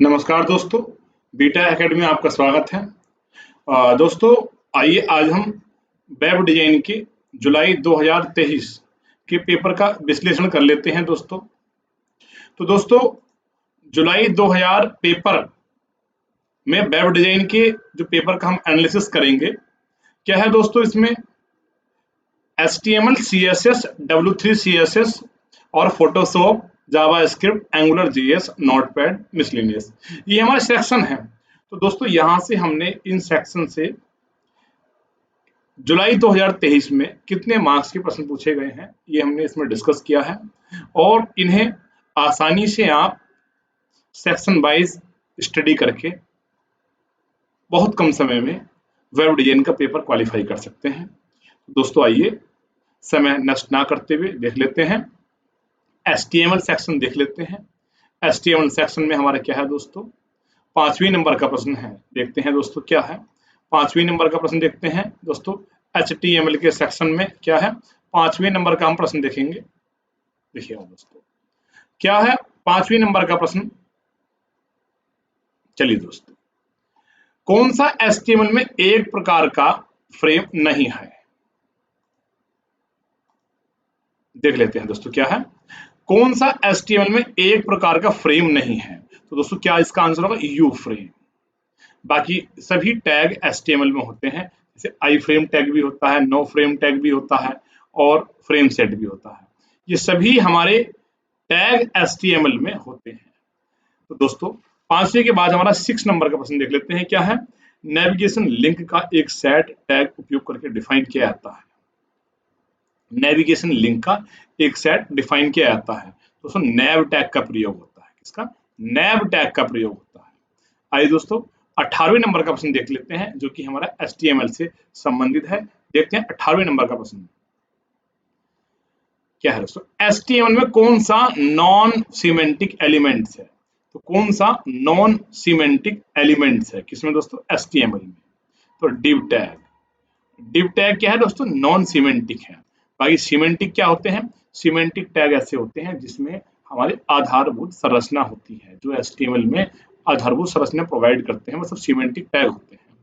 नमस्कार दोस्तों, beta academy में आपका स्वागत है। दोस्तों, आइए आज हम वेब डिजाइन के जुलाई 2023 के पेपर का विश्लेषण कर लेते हैं दोस्तों। तो दोस्तों, जुलाई 2000 पेपर में वेब डिजाइन के जो पेपर का हम एनालिसिस करेंगे, क्या है दोस्तों, इसमें HTML, CSS, W3 CSS और Photoshop, JavaScript, angular JS, notepad, miscellaneous, ये हमारे सेक्शन है। तो दोस्तों, यहाँ से हमने इन सेक्शन से जुलाई 2023 में कितने मार्क्स के प्रश्न पूछे गए हैं, ये हमने इसमें डिस्कस किया है और इन्हें आसानी से आप सेक्शन वाइज स्टडी करके बहुत कम समय में वेब डिजाइन का पेपर क्वालिफाई कर सकते हैं। दोस्तों, आइए समय नष्ट ना करते हुए देख लेते हैं। HTML सेक्शन देख लेते हैं। HTML सेक्शन में हमारा क्या है दोस्तों, 5वीं नंबर का प्रश्न है। देखते हैं दोस्तों क्या है 5वीं नंबर का प्रश्न। देखते हैं दोस्तों, HTML के सेक्शन में क्या है 5वीं नंबर का हम प्रश्न देखेंगे। देखिए दोस्तों, क्या है 5वीं नंबर का प्रश्न। चलिए दोस्तों, कौन सा HTML में एक प्रकार का फ्रेम नहीं है। देख लेते हैं दोस्तों, क्या है कौन सा HTML में एक प्रकार का फ्रेम नहीं है। तो दोस्तों, क्या इसका आंसर होगा यू फ्रेम। बाकी सभी टैग HTML में होते हैं, जैसे आई फ्रेम टैग भी होता है, नो फ्रेम टैग भी होता है और फ्रेम सेट भी होता है। ये सभी हमारे टैग HTML में होते हैं। तो दोस्तों, 5वीं के बाद हमारा 6 नंबर का प्रश्न देख लेते हैं। क्या है नेविगेशन लिंक का एक सेट टैग उपयोग करके डिफाइन किया जाता है। नेविगेशन लिंक का एक सेट डिफाइन किया जाता है। दोस्तों, नेव टैग का प्रयोग होता है। किसका? नेव टैग का प्रयोग होता है। आइए दोस्तों, 18वें नंबर का प्रश्न देख लेते हैं, जो कि हमारा HTML से संबंधित है। देखते हैं 18वें नंबर का प्रश्न क्या है दोस्तों। HTML में कौन सा नॉन सीमेंटिक एलिमेंट्स है। तो कौन सा नॉन सीमेंटिक एलिमेंट्स है किसमें दोस्तों, HTML में। तो डिव टैग। डिव टैग क्या है दोस्तों, नॉन सीमेंटिक है। बाकी सीमेंटिक क्या होते हैं, सीमेंटिक टैग ऐसे होते हैं जिसमें हमारे आधारभूत संरचना होती है। जो HTML में आधारभूत संरचना प्रोवाइड करते हैं, वो सब सीमेंटिक टैग होते हैं।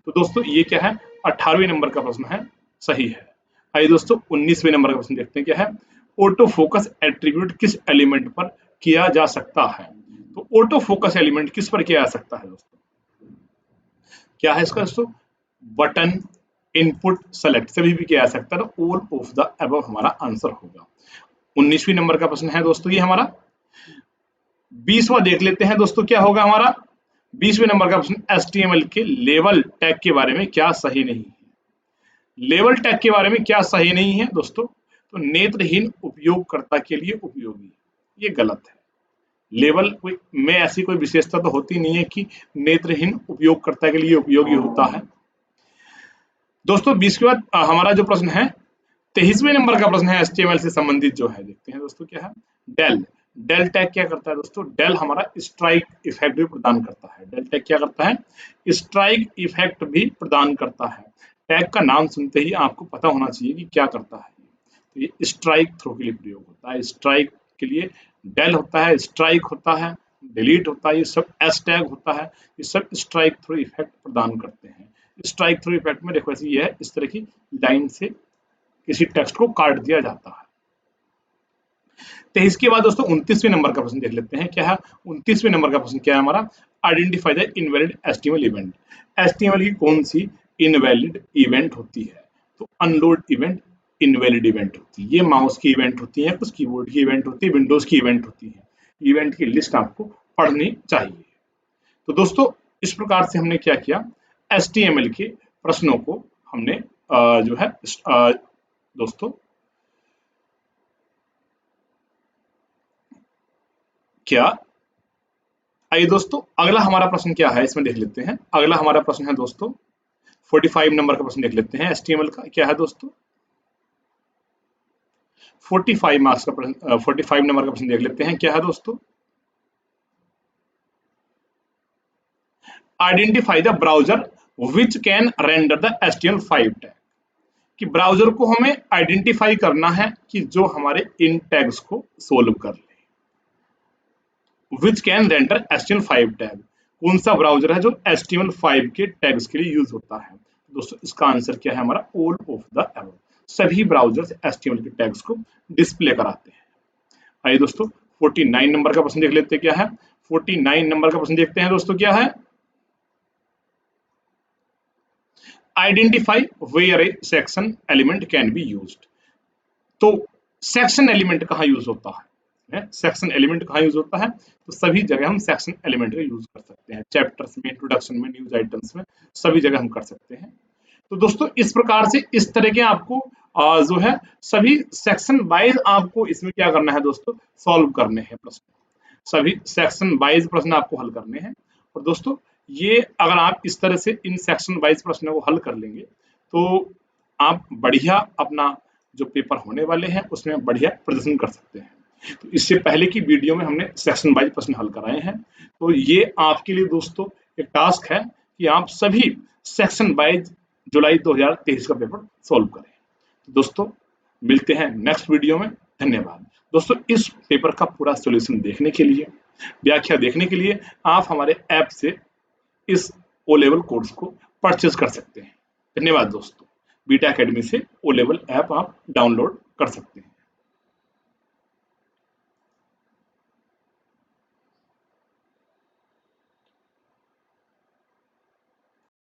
तो दोस्तों, ये क्या है 18वें नंबर का प्रश्न है, सही है। आइए दोस्तों, 19वें नंबर का प्रश्न देखते हैं। क्या है ऑटो फोकस एट्रीब्यूट किस एलिमेंट पर किया जा सकता है। तो ऑटो फोकस एलिमेंट किस पर किया जा सकता है दोस्तों, क्या है इसका दोस्तों, बटन, इनपुट, सेलेक्ट, सभी भी किया जा सकता है। तो ऑल ऑफ द अबव हमारा आंसर होगा। 19वीं नंबर का प्रश्न है दोस्तों ये हमारा। 20वां देख लेते हैं दोस्तों, क्या होगा हमारा 20वें नंबर का प्रश्न। HTML के लेवल टैग के बारे में क्या सही नहीं है। लेवल टैग के बारे में क्या सही नहीं है दोस्तों, तो नेत्रहीन उपयोगकर्ता के लिए उपयोगी, ये गलत है। लेवल कोई में ऐसी कोई विशेषता तो होती नहीं है कि नेत्रहीन उपयोगकर्ता के लिए उपयोगी होता है। दोस्तों, 20 के बाद हमारा जो प्रश्न है 23वें नंबर का प्रश्न है HTML से संबंधित जो है। देखते हैं दोस्तों, क्या है डेल। डेल टैग क्या करता है दोस्तों, डेल हमारा स्ट्राइक इफेक्ट भी प्रदान करता है। डेल टैग क्या करता है, स्ट्राइक इफेक्ट भी प्रदान करता है। टैग का नाम सुनते ही आपको पता होना चाहिए कि क्या करता है। तो ये स्ट्राइक थ्रो के लिए प्रयोग होता है। स्ट्राइक के लिए डेल होता है, स्ट्राइक होता है, डिलीट होता है, ये सब एस टैग होता है। ये सब स्ट्राइक थ्रो इफेक्ट प्रदान करते हैं। स्ट्राइक थ्रो इफेक्ट में देखो ऐसी ये है, इस तरह की लाइन से किसी टेक्स्ट को काट दिया जाता है। 23 के बाद दोस्तों 29वें नंबर का प्रश्न देख लेते हैं। क्या है 29वें नंबर का प्रश्न, क्या है हमारा identify the invalid HTML event. HTML की कौन सी इनवैलिड इवेंट होती है। तो अनलोड इवेंट इनवैलिड इवेंट होती है। ये माउस की इवेंट होती है, कुछ कीबोर्ड की इवेंट होती है, विंडोज की इवेंट होती है। इवेंट की लिस्ट आपको पढ़नी चाहिए। तो दोस्तों, इस प्रकार से हमने क्या किया, HTML के प्रश्नों को हमने जो है दोस्तों क्या। आइए दोस्तों, अगला हमारा प्रश्न क्या है इसमें देख लेते हैं। अगला हमारा प्रश्न है दोस्तों 45 नंबर का प्रश्न देख लेते हैं। HTML का क्या है दोस्तों, 45 मार्क्स का प्रश्न, 45 नंबर का प्रश्न देख लेते हैं। क्या है दोस्तों, identify the browser which can render the HTML5 tag. कि ब्राउजर को हमें आइडेंटिफाई करना है कि जो हमारे इन टैग्स को सोल्व कर ले। Which can render HTML5 tag. कौन सा ब्राउजर है जो HTML5 के टैग्स के लिए यूज होता है? दोस्तों इसका आंसर क्या है हमारा? All of the above. सभी ब्राउजर्स HTML के टैग्स को डिस्प्ले कराते हैं। आइए दोस्तों 49 नंबर का प्रश्न देख लेते हैं क्या है। 49 नंबर का प्रश्न देखते हैं दोस्तों क्या है। Identify where a section element can be used. तो सेक्शन एलिमेंट कहाँ यूज होता है? सेक्शन एलिमेंट कहाँ यूज होता है? तो सभी जगह हम सेक्शन एलिमेंट का यूज कर सकते हैं, चैप्टर्स में, इंट्रोडक्शन में, न्यूज आइटम्स में, सभी जगह हम कर सकते हैं। तो दोस्तों इस प्रकार से इस तरह के आपको जो है सभी सेक्शन वाइज आपको इसमें क्या करना है दोस्तों? सॉल्व करने हैं प्रश्न। सभी सेक्शन वाइज प्रश्न आपको हल करने हैं। और दोस्तों ये अगर आप इस तरह से इन सेक्शन वाइज प्रश्नों को हल कर लेंगे तो आप बढ़िया अपना जो पेपर होने वाले हैं उसमें बढ़िया प्रदर्शन कर सकते हैं। तो इससे पहले की वीडियो में हमने सेक्शन वाइज प्रश्न हल कराए हैं। तो ये आपके लिए दोस्तों एक टास्क है कि आप सभी सेक्शन वाइज जुलाई 2023 का पेपर सॉल्व करें। दोस्तों मिलते हैं नेक्स्ट वीडियो में। धन्यवाद। दोस्तों इस पेपर का पूरा सॉल्यूशन देखने के लिए, व्याख्या देखने के लिए आप हमारे ऐप से इस ओ लेवल कोर्स को परचेज कर सकते हैं। धन्यवाद दोस्तों। बीटा एकेडमी से ओ लेवल ऐप आप डाउनलोड कर सकते हैं।